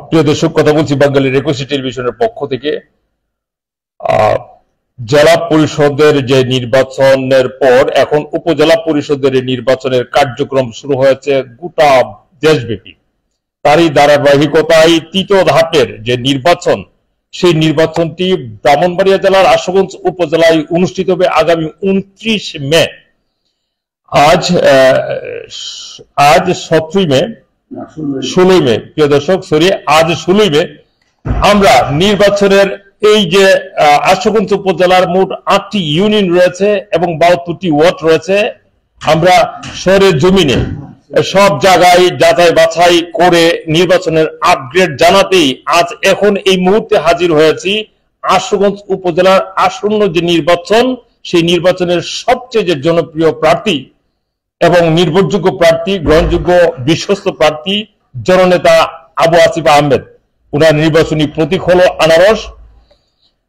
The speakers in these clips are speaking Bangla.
প্রিয় দর্শক, কথা বলছি বাঙালির 21 টেলিভিশনের পক্ষ থেকে। জেলা পরিষদের যে নির্বাচনের পর এখন উপজেলা পরিষদের নির্বাচনের কার্যক্রম শুরু হয়েছে গোটা দেশব্যাপী। তারই ধারাবাহিকতায় তৃতীয় ধাপের যে নির্বাচন, সেই নির্বাচনটি ব্রাহ্মণবাড়িয়া জেলার আশুগঞ্জ উপজেলায় অনুষ্ঠিত হবে আগামী 29 মে। আজ 17 মে, 16 মে, প্রিয় দর্শক, আজ 16 মে আমরা নির্বাচনের এই যে আশুগঞ্জ উপজেলার মোট 8টি ইউনিয়ন রয়েছে এবং 72টি ওয়ার্ড রয়েছে, আমরা শহরের জমিনে সব জায়গায় যাচাই বাছাই করে নির্বাচনের আপগ্রেড জানাতেই আজ এখন এই মুহূর্তে হাজির হয়েছি আশুগঞ্জ উপজেলার আসন্ন যে নির্বাচন, সেই নির্বাচনের সবচেয়ে যে জনপ্রিয় প্রার্থী এবং নির্ভরযোগ্য প্রার্থী, গ্রহণযোগ্য বিশ্বস্ত প্রার্থী জননেতা আবু আসিফ আহমেদ। উনার নির্বাচনী প্রতীক হলো আনারস।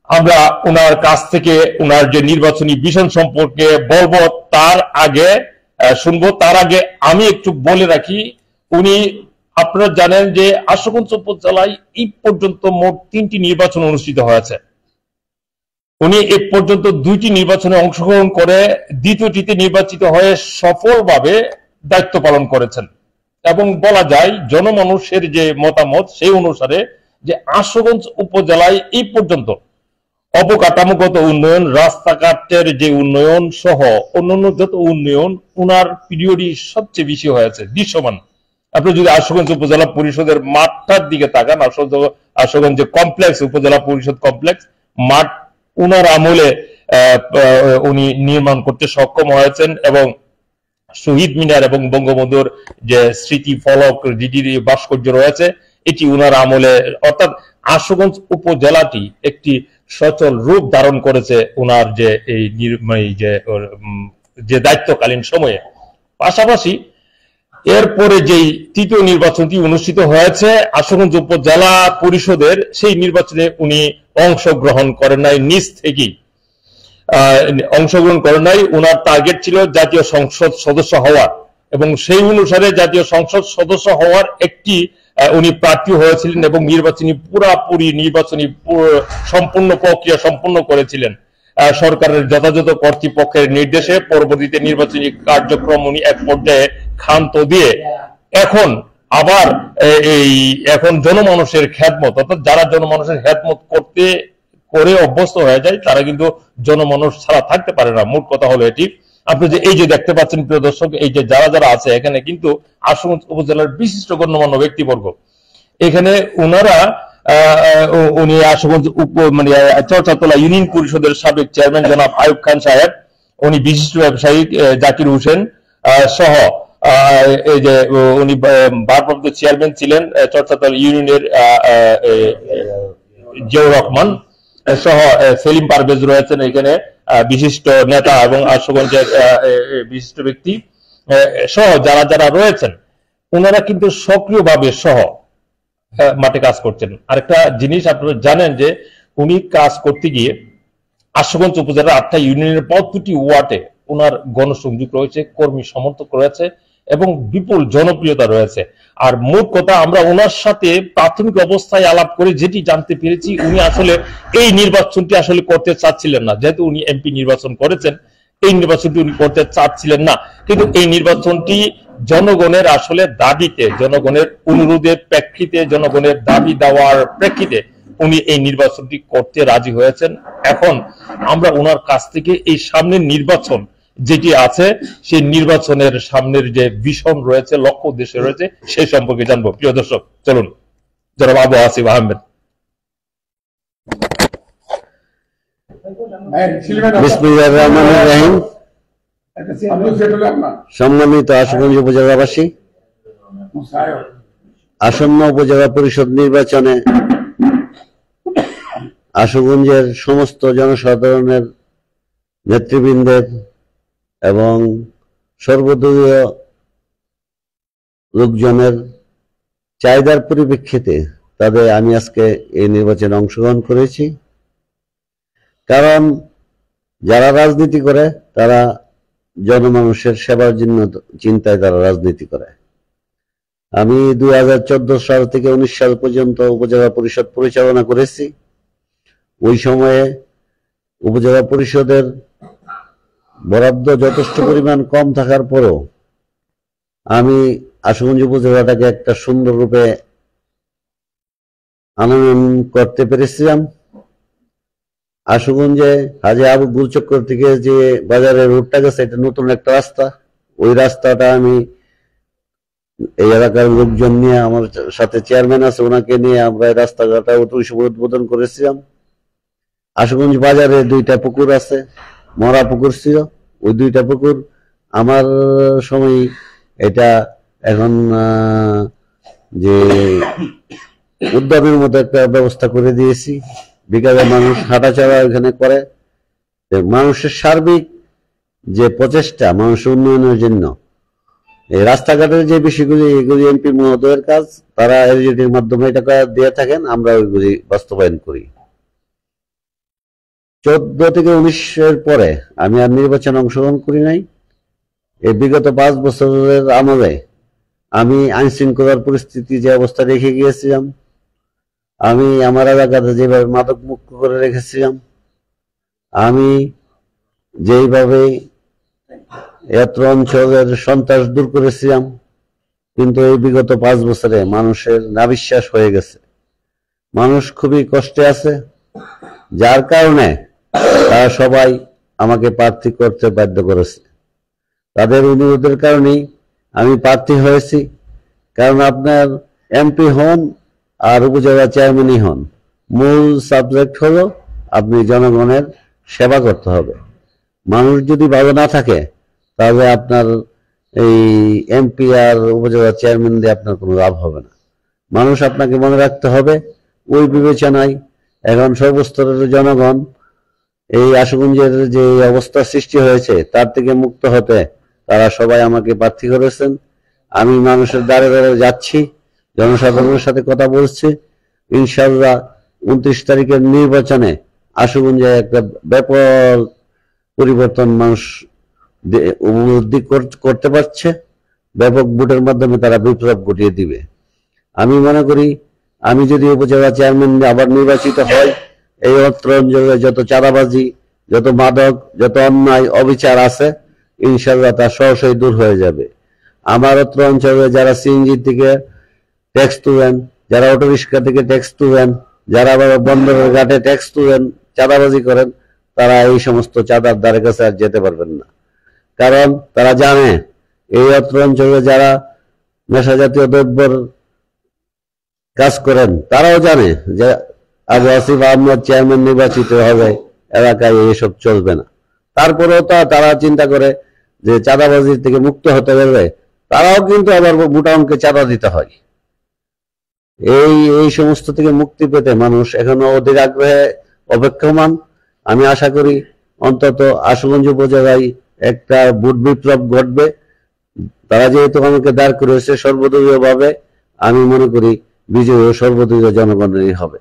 আমরা উনার কাছ থেকে উনার যে নির্বাচনী ভিশন সম্পর্কে বলবো, তার আগে আমি একটু বলে রাখি, উনি, আপনারা জানেন যে আশুগঞ্জ উপজেলায় এই পর্যন্ত মোট 3টি নির্বাচন অনুষ্ঠিত হয়েছে। উনি এ পর্যন্ত 2টি নির্বাচনে অংশগ্রহণ করে দ্বিতীয়টিতে নির্বাচিত হয়ে সফলভাবে দায়িত্ব পালন করেছেন এবং বলা যায় জনমানুষের যে মতামত সেই অনুসারে যে আশুগঞ্জ উপজেলায় এই পর্যন্ত অবকাঠামোগত উন্নয়ন, রাস্তাঘাটের যে উন্নয়ন সহ অন্যান্য যত উন্নয়ন উনার পিরিয়ডই সবচেয়ে বেশি হয়েছে, দৃশ্যমান। আপনি যদি আশুগঞ্জ উপজেলা পরিষদের মাঠটার দিকে তাকান, আশুগঞ্জ কমপ্লেক্স, উপজেলা পরিষদ কমপ্লেক্স মাঠ উনার আমলে উনি নির্মাণ করতে সক্ষম হয়েছেন এবং শহীদ মিনার এবং বঙ্গবন্ধুর যে স্মৃতি ফলক, যেটির ভাস্কর্য রয়েছে, এটি উনার আমলে, অর্থাৎ আশুগঞ্জ উপজেলাটি একটি সচল রূপ ধারণ করেছে উনার যে এই যে দায়িত্বকালীন সময়ে। পাশাপাশি এরপরে যেই তৃতীয় নির্বাচনটি অনুষ্ঠিত হয়েছে আশুগঞ্জ উপজেলা পরিষদের, সেই নির্বাচনে উনি অংশগ্রহণ করেন নাই, নিজ থেকেই অংশগ্রহণ করেন নাই। উনার টার্গেট ছিল জাতীয় সংসদ সদস্য হওয়ার এবং সেই অনুসারে জাতীয় সংসদ সদস্য হওয়ার একটি উনি প্রার্থী হয়েছিলেন এবং নির্বাচনী সম্পূর্ণ প্রক্রিয়া সম্পন্ন করেছিলেন সরকারের যথাযথ কর্তৃপক্ষের নির্দেশে। পরবর্তীতে নির্বাচনী কার্যক্রম উনি এক পর্যায়ে ক্ষান্ত দিয়ে এখন আবার এখন জনমানুষের খেদমত, অর্থাৎ যারা জনমানুষের খেদমত করে অভ্যস্ত হয়ে যায় তারা কিন্তু জনমানুষ ছাড়া থাকতে পারে না। মোট কথা হলো এটি। আপনি যে এই যে দেখতে পাচ্ছেন প্রিয় দর্শক, এই যে যারা আছে এখানে কিন্তু আশুগঞ্জ উপজেলার বিশিষ্ট গণ্যমান্য ব্যক্তিবর্গ। এখানে উনি আশুগঞ্জ চরচাতলা ইউনিয়ন পরিষদের সাবেক চেয়ারম্যান জনাব আয়ুব খান সাহেব, উনি বিশিষ্ট ব্যবসায়ী জাকির হোসেন সহ এই যে উনি ভারপ্রাপ্ত চেয়ারম্যান ছিলেন চরচাতলা ইউনিয়নের জিয়াউর রহমান সহ সেলিম পারভেজ রয়েছেন এখানে বিশিষ্ট নেতা এবং আশুগঞ্জের বিশিষ্ট ব্যক্তি সহ যারা রয়েছেন, ওনারা কিন্তু সক্রিয়ভাবে সহ মাঠে কাজ করছেন। আরেকটা জিনিস আপনারা জানেন যে উনি কাজ করতে গিয়ে আশুগঞ্জ উপজেলার 8টা ইউনিয়নের 72টি ওয়ার্ডে ওনার গণসংযোগ রয়েছে, কর্মী সমর্থক রয়েছে এবং বিপুল জনপ্রিয়তা রয়েছে। আর মোট কথা, আমরা ওনার সাথে প্রাথমিক অবস্থায় আলাপ করে যেটি জানতে পেরেছি, উনি আসলে এই নির্বাচনটি আসলে করতে চাচ্ছিলেন না। যেহেতু উনি এমপি নির্বাচন করেছেন, এই নির্বাচনটি উনি করতে চাচ্ছিলেন না, কিন্তু এই নির্বাচনটি জনগণের আসলে দাবিতে, জনগণের অনুরোধের প্রেক্ষিতে, জনগণের দাবি দেওয়ার প্রেক্ষিতে উনি এই নির্বাচনটি করতে রাজি হয়েছেন। এখন আমরা ওনার কাছ থেকে এই সামনের নির্বাচন যেটি আছে, সেই নির্বাচনের সামনের যে ভিশন রয়েছে, লক্ষ্য উদ্দেশ্য রয়েছে, সেই সম্পর্কে জানবো। প্রিয় দর্শক, চলুন জনাব আবু আসিফ আহমেদ। বিসমিল্লাহির রহমানির রহিম। সম্মানিত আশুগঞ্জ উপজেলাবাসী, আসন্ন উপজেলা পরিষদ নির্বাচনে আশুগঞ্জের সমস্ত জনসাধারণের, নেতৃবৃন্দের এবং সর্বদলীয় লোকজনের চাহিদার পরিপ্রেক্ষিতে আমি আজকে এই নির্বাচনে অংশগ্রহণ করেছি। কারণ যারা রাজনীতি করে তারা জনমানুষের সেবার জন্য চিন্তায় তারা রাজনীতি করে। আমি 2014 সাল থেকে 19 সাল পর্যন্ত উপজেলা পরিষদ পরিচালনা করেছি। ওই সময়ে উপজেলা পরিষদের বরাদ্দ যথেষ্ট পরিমাণ কম থাকার পরও আমি আশুগঞ্জ উপজেলাটাকে একটা সুন্দর রূপে আনয়ন করতে পেরেছিলাম। আশুগঞ্জে হাজী আবু গুলচক্কর থেকে যে বাজারের রোডটা গেছে, এটা নতুন একটা রাস্তা। ওই রাস্তাটা আমি এই এলাকার লোকজন নিয়ে, আমার সাথে চেয়ারম্যান আছে, ওনাকে নিয়ে আমরা এই রাস্তাঘাটটা উদ্বোধন করেছিলাম। আশুগঞ্জ বাজারে 2টা পুকুর আছে, মরা পুকুর ছিল। ওই 2টা পুকুর আমার সময় এটা এখন যে উদ্যানের মতো একটা ব্যবস্থা করে দিয়েছি। বিকালে মানুষ হাঁটাচলা এখানে করে। মানুষের সার্বিক যে প্রচেষ্টা মানুষের উন্নয়নের জন্য, এই রাস্তাঘাটের যে বিষয়গুলি, এগুলি এমপি মহোদয়ের কাজ। তারা এলজিডির মাধ্যমে টাকা দিয়ে থাকেন, আমরা ওইগুলি বাস্তবায়ন করি। 14 থেকে 19-এর পরে আমি আর নির্বাচনে অংশগ্রহণ করি নাই। এই বিগত 5 বছরের আমলে আমি আইন শৃঙ্খলার পরিস্থিতি যে অবস্থা রেখে গিয়েছিলাম, আমি আমার এলাকাতে যেভাবে মাদক মুক্ত করে রেখেছিলাম, আমি যেইভাবে এত অঞ্চলের সন্ত্রাস দূর করেছিলাম, কিন্তু এই বিগত 5 বছরে মানুষের নাবিশ্বাস হয়ে গেছে। মানুষ খুবই কষ্টে আছে, যার কারণে তারা সবাই আমাকে প্রার্থী করতে বাধ্য করেছে। তাদের অনুরোধের কারণেই আমি প্রার্থী হয়েছি। কারণ আপনার এমপি হন আর উপজেলা চেয়ারম্যানই হন, মূল সাবজেক্ট হলো আপনি জনগণের সেবা করতে হবে। মানুষ যদি ভালো না থাকে, তাহলে আপনার এই এমপি আর উপজেলা চেয়ারম্যান দিয়ে আপনার কোনো লাভ হবে না। মানুষ আপনাকে মনে রাখতে হবে। ওই বিবেচনায় এখন সর্বস্তরের জনগণ এই আশুগঞ্জের যে অবস্থা সৃষ্টি হয়েছে, তার থেকে মুক্ত হতে তারা সবাই আমাকে প্রার্থী করেছেন। আমি মানুষের দ্বারে দ্বারে যাচ্ছি, জনসাধারণের সাথে কথা বলছি। ইনশাআল্লাহ 29 তারিখের নির্বাচনে আশুগঞ্জে একটা ব্যাপক পরিবর্তন মানুষ উপলব্ধি করতে পারছে। ব্যাপক ভোটের মাধ্যমে তারা বিপ্লব ঘটিয়ে দিবে। আমি মনে করি, আমি যদি উপজেলা চেয়ারম্যান আবার নির্বাচিত হয়, এই অত্র অঞ্চলে যত চাঁদাবাজি, যত মাদক, যত অন্যায় অবিচার আছে, ইনশাআল্লাহ তা সহসাই দূর হয়ে যাবে। আমার অত্র অঞ্চলে যারা সিএনজি থেকে ট্যাক্স তুলেন, যারা অটোরিক্সা থেকে ট্যাক্স তুলেন, যারা আবার বন্দরের ঘাটে ট্যাক্স তুলেন, চাঁদাবাজি করেন, তারা এই সমস্ত চাঁদার দ্বারে কাছে আর যেতে পারবেন না। কারণ তারা জানে এই অত্র অঞ্চলে যারা নেশা জাতীয় দ্রব্যের কাজ করেন, তারাও জানে যে আবু আসিফ আহমদ চেয়ারম্যান নির্বাচিত হবে, এলাকায় এইসব চলবে না। তারপরেও তারা চিন্তা করে যে চাঁদাবাজির থেকে মুক্ত হতে পারবে, তারাও কিন্তু আবার মোটা অঙ্কে চাঁদা দিতে হয়। এই সমস্ত থেকে মুক্তি পেতে মানুষ এখনো অধীর আগ্রহে অপেক্ষমান। আমি আশা করি অন্তত আশুগঞ্জ উপজেলায় একটা ভোট বিপ্লব ঘটবে। তারা যেহেতু আমাকে দাঁড় করেছে সর্বদলীয় ভাবে, আমি মনে করি বিজয়ী সর্বদলীয় জনগণেরই হবে।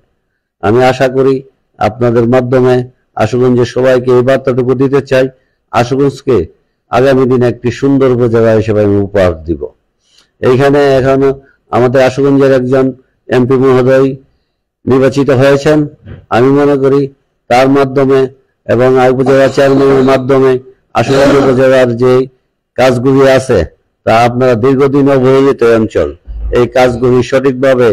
আমি আশা করি আপনাদের মাধ্যমে আশুগঞ্জের সবাইকে এই বার্তাটুকু দিতে চাই, আশুগঞ্জকে আগামী দিনে একটি সুন্দর উপজেলা হিসেবে আমি উপহার দিব। এইখানে এখন আমাদের আশুগঞ্জের একজন এমপি মহোদয় নির্বাচিত হয়েছেন। আমি মনে করি তার মাধ্যমে এবং উপজেলা চেয়ারম্যানের মাধ্যমে আশুগঞ্জ উপজেলার যে কাজগুলি আছে, তা আপনারা দীর্ঘদিন অবহেলিত অঞ্চল, এই কাজগুলি সঠিকভাবে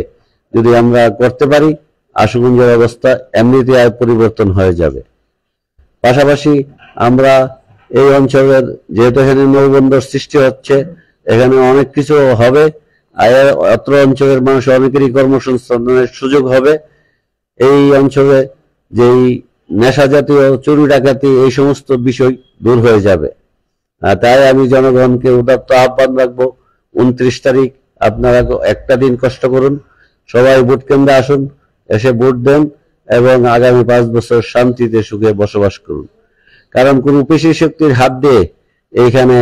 যদি আমরা করতে পারি, আশুগঞ্জের অবস্থা এমনিতে পরিবর্তন হয়ে যাবে। পাশাপাশি আমরা এই অঞ্চলের, যেহেতু এখানে নৌবন্দর সৃষ্টি হচ্ছে, এখানে অনেক কিছু হবে। অত্র অঞ্চলের মানুষ অনেকেরই কর্মসংস্থানের সুযোগ হবে। এই অঞ্চলে যেই নেশা জাতীয় চুরি ডাকাতি, এই সমস্ত বিষয় দূর হয়ে যাবে। তাই আমি জনগণকে উদাত্ত আহ্বান রাখবো, 29 তারিখ আপনারা একটা দিন কষ্ট করুন, সবাই ভোট কেন্দ্রে আসুন, এসে ভোট দেন এবং আগামী 5 বছর শান্তিতে সুখে বসবাস করুন। কারণ কোন পেশি শক্তির হাত দিয়ে এইখানে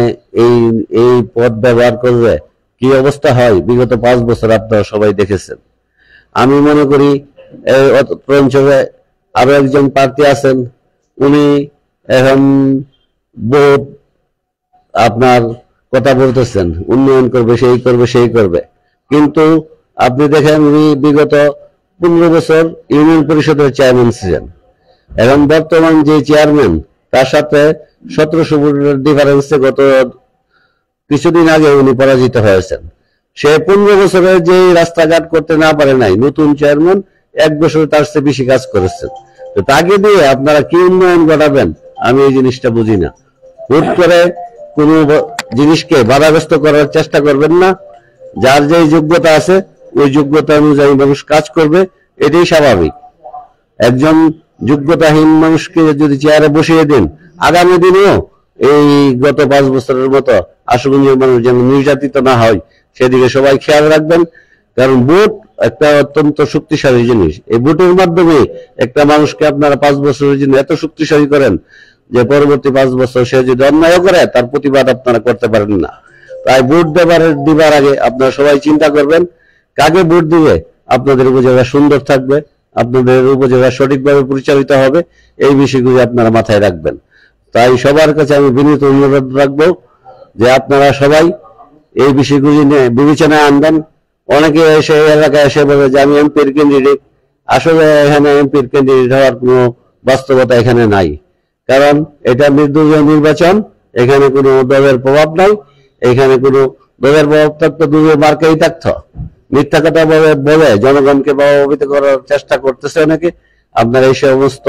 এই পদ ব্যবহার করলে কি অবস্থা হয়, বিগত 5 বছর আপনারা সবাই দেখেছেন। আমি মনে করি এই অঞ্চলে আরো একজন প্রার্থী আছেন, উনি এখন বহুত আপনার কথা বলতেছেন, উন্নয়ন করবে, সেই করবে, সেই করবে। কিন্তু আপনি দেখেন উনি বিগত 15 বছর ইউনিয়ন পরিষদের চেয়ারম্যান ছিলেন, এখন বর্তমান যে চেয়ারম্যান তার সাথে 1700 ভোটের ডিফারেন্সে গত কিছুদিন আগে উনি পরাজিত হয়েছেন। সে 15 বছরে যে রাস্তাঘাট করতে না পারে নাই, নতুন চেয়ারম্যান 1 বছরে তার চেয়ে বেশি কাজ করেছেন। তো তাকে দিয়ে আপনারা কি উন্নয়ন ঘটাবেন আমি এই জিনিসটা বুঝি না। হুট করে কোনো জিনিসকে বাধাগ্রস্ত করার চেষ্টা করবেন না। যার যে যোগ্যতা আছে ওই যোগ্যতা অনুযায়ী মানুষ কাজ করবে, এটাই স্বাভাবিক। একজন যোগ্যতাহীন মানুষকে যদি চেয়ারে বসিয়ে দেন, আগামী দিনেও এই গত 5 বছরের মতো আশুগঞ্জের মানুষ যেন নির্যাতিত না হয় সেদিকে সবাই খেয়াল রাখবেন। কারণ ভোট একটা অত্যন্ত শক্তিশালী জিনিস। এই ভোটের মাধ্যমে একটা মানুষকে আপনারা 5 বছরের জন্য এত শক্তিশালী করেন যে পরবর্তী 5 বছর সে যদি অন্যায় করে তার প্রতিবাদ আপনারা করতে পারেন না। তাই ভোট দিবার আগে আপনারা সবাই চিন্তা করবেন কাকে ভোট দিলে আপনাদের উপজেলা সুন্দর থাকবে, আপনাদের উপজেলা সঠিকভাবে পরিচালিত হবে, এই বিষয়গুলি আপনারা মাথায় রাখবেন। তাই সবার কাছে আমি বিনীত অনুরোধ রাখবো যে আপনারা সবাই এই বিষয়গুলি নিয়ে বিবেচনায় আনবেন। অনেকে এসে এলাকায় এসে বলে যে আমি এমপির ক্যান্ডিডেট, আসলে এখানে এমপির ক্যান্ডিডেট হওয়ার কোনো বাস্তবতা এখানে নাই। কারণ এটা নির্দলীয় নির্বাচন, এখানে কোনো দলের প্রভাব নাই। এখানে কোনো দলের প্রভাব থাকতো দলীয় মার্কাই থাকতো। মিথ্যা কথা বলে জনগণকে প্রভাবিত করার চেষ্টা করতেছে অনেকে। আপনারা এই সমস্ত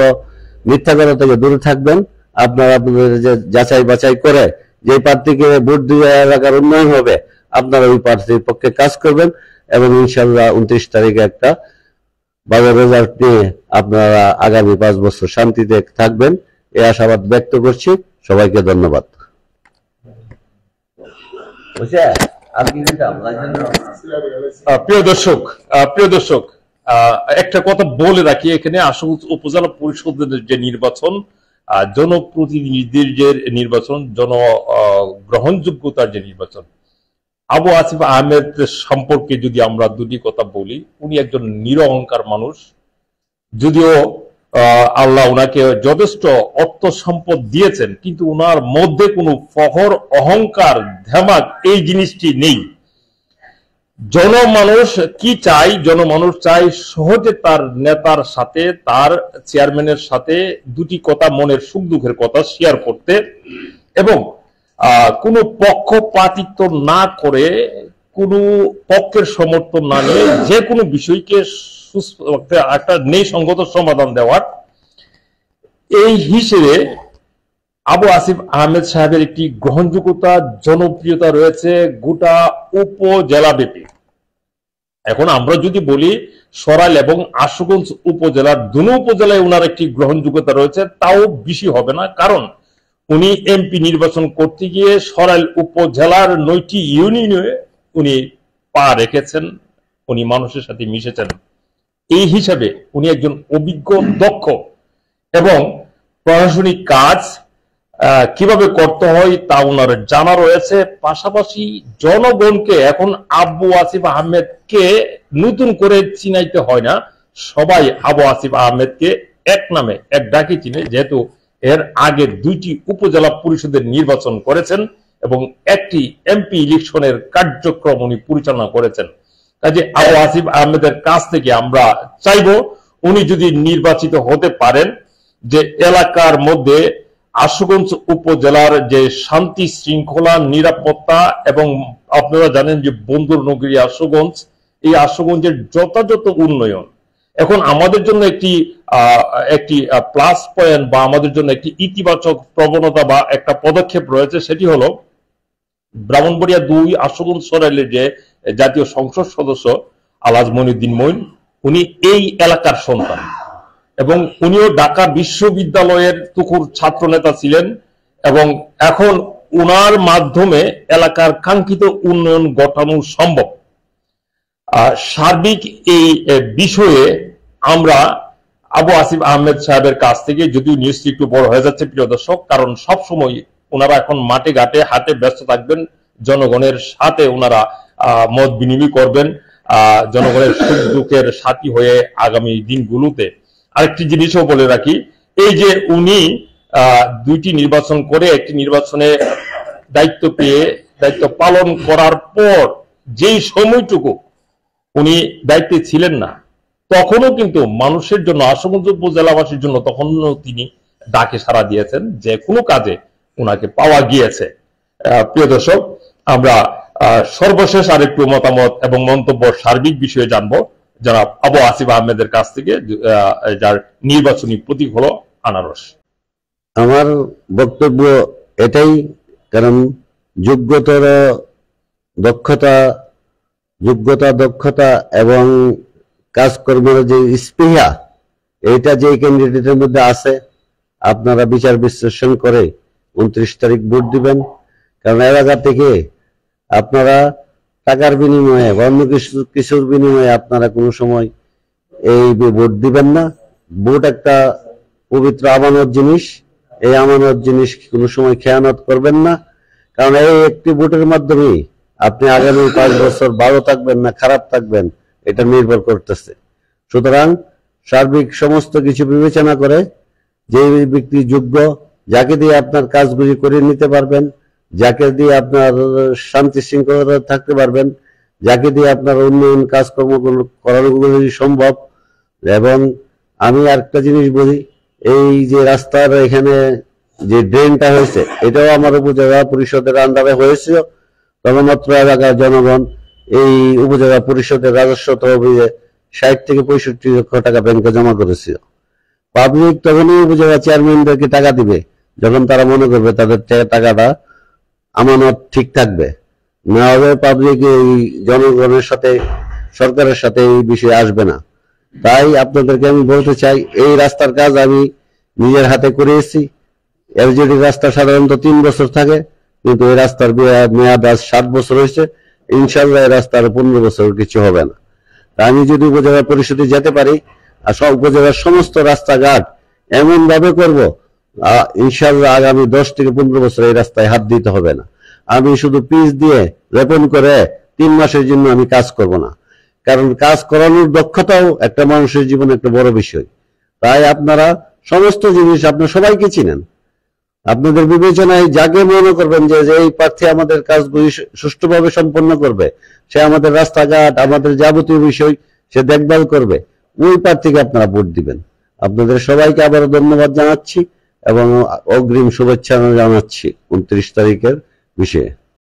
মিথ্যা কথা থেকে দূরে থাকবেন। আপনারা আপনাদের যে যাচাই বাছাই করে যে প্রার্থীকে ভোট দিয়ে এলাকার উন্নয়ন হবে আপনারা ওই প্রার্থীর পক্ষে কাজ করবেন এবং ইনশাল্লাহ 29 তারিখে একটা ভালো রেজাল্ট নিয়ে আপনারা আগামী 5 বছর শান্তিতে থাকবেন এই আশাবাদ ব্যক্ত করছি। সবাইকে ধন্যবাদ। প্রিয় দর্শক একটা কথা বলে রাখি, এখানে আশুগঞ্জ উপজেলা পরিষদের যে নির্বাচন, জনপ্রতিনিধিদের যে নির্বাচন, গ্রহণযোগ্যতার যে নির্বাচন, আবু আসিফ আহমেদ সম্পর্কে যদি আমরা দুটি কথা বলি, উনি একজন নিরহংকার মানুষ। যদিও আল্লাহ উনাকে যথেষ্ট অর্থ সম্পদ দিয়েছেন, কিন্তু উনার মধ্যে কোনো ফখর, অহংকার, ধ্যামাক এই জিনিসটি নেই। জনমানুষ কি চাই? জনমানুষ চাই সহজে তার নেতার সাথে, তার চেয়ারম্যানের সাথে দুটি কথা, মনের সুখ দুঃখের কথা শেয়ার করতে এবং কোনো পক্ষপাতিত্ব না করে, কোনো পক্ষের সমর্থন না নিয়ে যে কোনো বিষয়কে একটা ন্যায়সঙ্গত সমাধান দেওয়ার। এই হিসেবে আবু আসিফ আহমেদ সাহেবের একটি গ্রহণযোগ্যতা, জনপ্রিয়তা রয়েছে গোটা উপজেলা ব্যাপী। এখন আমরা যদি বলি সরাইল এবং আশুগঞ্জ উপজেলার দুনো উপজেলায় ওনার একটি গ্রহণযোগ্যতা রয়েছে, তাও বেশি হবে না। কারণ উনি এমপি নির্বাচন করতে গিয়ে সরাইল উপজেলার 9টি ইউনিয়নে উনি পা রেখেছেন, উনি মানুষের সাথে মিশেছেন। এই হিসাবে উনি একজন অভিজ্ঞ, দক্ষ এবং প্রশাসনিক কাজ কিভাবে করতে হয় তা ওনার জানা রয়েছে। পাশাপাশি জনগণকে এখন আবু আসিফ আহমেদকে নতুন করে চিনাইতে হয় না, সবাই আবু আসিফ আহমেদকে এক নামে এক ডাকে চিনে, যেহেতু এর আগে 2টি উপজেলা পরিষদের নির্বাচন করেছেন এবং একটি এমপি ইলেকশনের কার্যক্রম উনি পরিচালনা করেছেন। কাজে আবু আসিফ আহমেদের কাছ থেকে আমরা চাইব উনি যদি নির্বাচিত হতে পারেন, যে এলাকার মধ্যে আশুগঞ্জ উপজেলার যে শান্তি শৃঙ্খলা, নিরাপত্তা এবং আপনারা জানেন যে বন্দর নগরী আশুগঞ্জ, এই আশুগঞ্জের যথাযথ উন্নয়ন এখন আমাদের জন্য একটি প্লাস পয়েন্ট বা আমাদের জন্য একটি ইতিবাচক প্রবণতা বা একটা পদক্ষেপ রয়েছে। সেটি হলো ব্রাহ্মণবাড়িয়া 2 আশুগঞ্জ সরাইলের যে জাতীয় সংসদ সদস্য আলহাজ মনিউদ্দিন মঈন, উনি এই এলাকার সন্তান এবং উনিও ঢাকা বিশ্ববিদ্যালয়ের তুখুর ছাত্র নেতা ছিলেন এবং এখন উনার মাধ্যমে এলাকার কাঙ্ক্ষিত উন্নয়ন ঘটানো সম্ভব। সার্বিক এই বিষয়ে আমরা আবু আসিফ আহমেদ সাহেবের কাছ থেকে, যদিও নিউজটি একটু বড় হয়ে যাচ্ছে প্রিয় দর্শক, কারণ সবসময় ওনারা এখন মাঠে ঘাটে হাতে ব্যস্ত থাকবেন, জনগণের সাথে ওনারা মত বিনিময় করবেন, জনগণের সুখ দুঃখের সাথী হয়ে আগামী দিনগুলোতে। আরেকটি জিনিসও বলে রাখি, এই যে উনি 2টি নির্বাচন করে একটি নির্বাচনে দায়িত্ব পেয়ে দায়িত্ব পালন করার পর যেই সময়টুকু উনি দায়িত্বে ছিলেন না, তখনও কিন্তু মানুষের জন্য, আশুগঞ্জ উপজেলাবাসীর জন্য তখনও তিনি ডাকে সাড়া দিয়েছেন, যে কোনো কাজে ওনাকে পাওয়া গিয়েছে। প্রিয় দর্শক, আমরা সর্বশেষ আরেকটু মতামত এবং মন্তব্য সার্বিক বিষয়ে জানবো জনাব আবু আসিফ আহমেদের কাছ থেকে, যার নির্বাচনী প্রতীক হলো আনারস। আমার বক্তব্য এটাই, কারণ যোগ্যতর দক্ষতা এবং কাজকর্মের যে স্পৃহা, এইটা যে ক্যান্ডিডেটের মধ্যে আছে, আপনারা বিচার বিশ্লেষণ করে 29 তারিখ ভোট দিবেন। কারণ এলাকা থেকে আপনারা টাকার বিনিময়ে বা অন্য কিছুর বিনিময়ে আপনারা কোনো সময় এই ভোট দিবেন না। ভোট একটা পবিত্র আমানত জিনিস, এই আমানত জিনিস কোনো সময় খেয়ানত করবেন না। কারণ এই একটি ভোটের মাধ্যমে আপনি আগামী 5 বছর ভালো থাকবেন না খারাপ থাকবেন, এটা নির্ভর করতেছে। সুতরাং সার্বিক সমস্ত কিছু বিবেচনা করে যে ব্যক্তি যোগ্য, যাকে দিয়ে আপনার কাজগুলি করে নিতে পারবেন, যাকে দিয়ে আপনার শান্তি শৃঙ্খলা থাকতে পারবেন, যাকে দিয়ে আপনার উন্নয়ন কাজকর্ম করানোগুলো সম্ভব। এবং আমি আরেকটা জিনিস বলি, এই যে রাস্তার এখানে যে ড্রেনটা হয়েছে, এটাও আমার উপজেলা পরিষদের আন্ডারে হয়েছিল। তন্মত্র এলাকার জনগণ এই উপজেলা পরিষদের রাজস্ব তহবিলে 60 থেকে 65 লক্ষ টাকা ব্যাংকে জমা করেছিল। পাবলিক তখনই উপজেলা চেয়ারম্যানদেরকে টাকা দিবে যখন তারা মনে করবে তাদের টাকাটা আমানত ঠিক থাকবে, না হলে পাবলিক এই জনগণের সাথে, সরকারের সাথে এই বিষয়ে আসবে না। তাই আপনাদেরকে আমি বলতে চাই, এই রাস্তার কাজ আমি নিজের হাতে করেছি। এলজিডি রাস্তা সাধারণত 3 বছর থাকে, কিন্তু এই রাস্তার মেয়াদ আজ 7 বছর হয়েছে। ইনশাল্লাহ এই রাস্তার 15 বছর কিছু হবে না। তা আমি যদি উপজেলা পরিষদে যেতে পারি আর সব উপজেলার সমস্ত রাস্তাঘাট এমন ভাবে করবো, ইনশাল্লাহ আগামী 10 থেকে 15 বছর এই রাস্তায় হাত দিতে হবে না। আমি শুধু পিচ দিয়ে লেপন করে 3 মাসের জন্য আমি কাজ করব না, কারণ কাজ করানোর দক্ষতাও একটা মানুষের জীবনে একটা বড় বিষয়। তাই আপনারা সমস্ত জিনিস, আপনারা সবাইকে চিনেন, আপনাদের বিবেচনায় যাকে মনে করবেন যে এই প্রার্থী আমাদের কাজগুলি সুষ্ঠুভাবে সম্পন্ন করবে, সে আমাদের রাস্তাঘাট, আমাদের যাবতীয় বিষয় সে দেখভাল করবে, ওই প্রার্থীকে আপনারা ভোট দিবেন। আপনাদের সবাইকে আবারও ধন্যবাদ জানাচ্ছি এবং অগ্রিম শুভেচ্ছা জানাচ্ছি 29 তারিখের বিষয়ে।